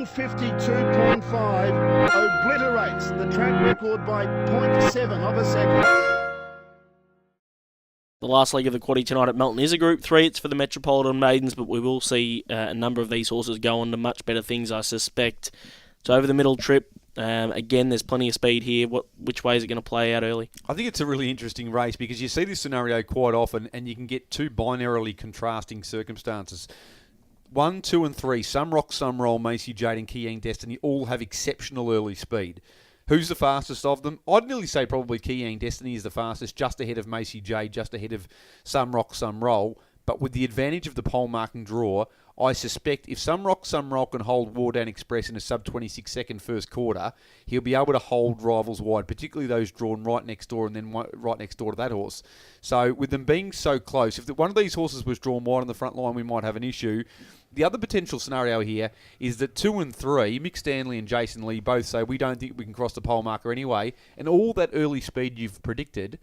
152.5 obliterates the track record by 0.7 of a second. The last leg of the quaddie tonight at Melton is a Group 3. It's for the Metropolitan Maidens, but we will see a number of these horses go on to much better things, I suspect. So over the middle trip, again, there's plenty of speed here. Which way is it going to play out early? I think it's a really interesting race because you see this scenario quite often and you can get two binarily contrasting circumstances. 1, 2 and 3, Some Rock, Some Roll, Macy Jade and Keying Destiny all have exceptional early speed. Who's the fastest of them? I'd nearly say probably Keying Destiny is the fastest, just ahead of Macy Jade, just ahead of Some Rock, Some Roll. But with the advantage of the pole marking draw, I suspect if Some Rock, Some Roll can hold Wardan Express in a sub-26 second first quarter, he'll be able to hold rivals wide, particularly those drawn right next door and then right next door to that horse. So with them being so close, if one of these horses was drawn wide on the front line, we might have an issue. The other potential scenario here is that 2 and 3, Mick Stanley and Jason Lee both say we don't think we can cross the pole marker anyway, and all that early speed you've predicted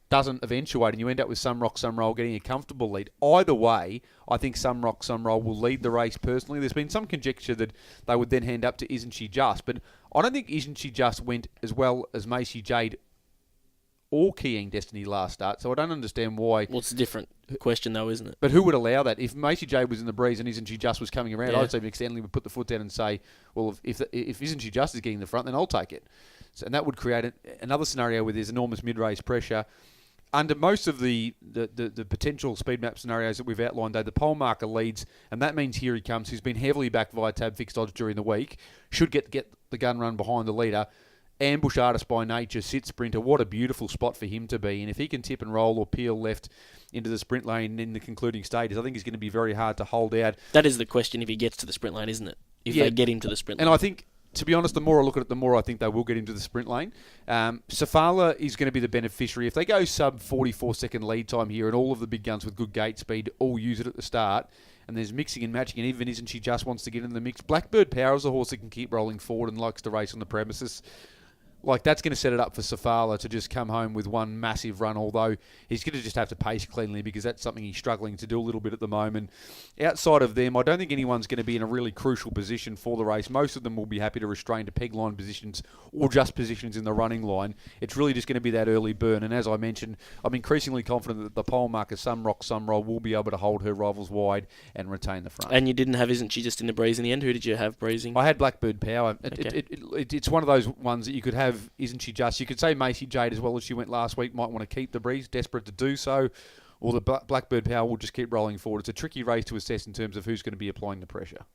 doesn't eventuate and you end up with Some Rock, Some Roll getting a comfortable lead. Either way, I think Some Rock, Some Roll will lead the race personally. There's been some conjecture that they would then hand up to Isn't She Just, but I don't think Isn't She Just went as well as Macy Jade or Keying Destiny last start, so I don't understand why. Well, it's a different question though, isn't it? But who would allow that? If Macy Jade was in the breeze and Isn't She Just was coming around, Yeah. I'd say Mick Stanley would put the foot down and say, well, if Isn't She Just is getting the front, then I'll take it. So, and that would create another scenario where there's enormous mid-race pressure. Under most of the potential speed map scenarios that we've outlined, though, the pole marker leads, and that means Here He Comes, who's been heavily backed via tab fixed odds during the week, should get the gun run behind the leader. Ambush Artist by nature, sit sprinter, what a beautiful spot for him to be. And if he can tip and roll or peel left into the sprint lane in the concluding stages, I think he's going to be very hard to hold out. That is the question if he gets to the sprint lane, isn't it? If they get him to the sprint lane. And I think, to be honest, the more I look at it, the more I think they will get into the sprint lane. Safala is going to be the beneficiary. If they go sub 44-second lead time here and all of the big guns with good gate speed all use it at the start, and there's mixing and matching, and even Isn't She Just wants to get in the mix. Blackbird Power is a horse that can keep rolling forward and likes to race on the premises. Like, that's going to set it up for Safala to just come home with one massive run, although he's going to just have to pace cleanly because that's something he's struggling to do a little bit at the moment. Outside of them, I don't think anyone's going to be in a really crucial position for the race. Most of them will be happy to restrain to peg line positions or just positions in the running line. It's really just going to be that early burn, and as I mentioned, I'm increasingly confident that the pole marker, Some Rock, Some Roll, will be able to hold her rivals wide and retain the front. And you didn't have Isn't She Just in the breeze in the end? Who did you have breezing? I had Blackbird Power. Okay. It's one of those ones that you could have, Isn't She Just? You could say Macy Jade as well as she went last week, might want to keep the breeze, desperate to do so, or the Blackbird Power will just keep rolling forward. It's a tricky race to assess in terms of who's going to be applying the pressure.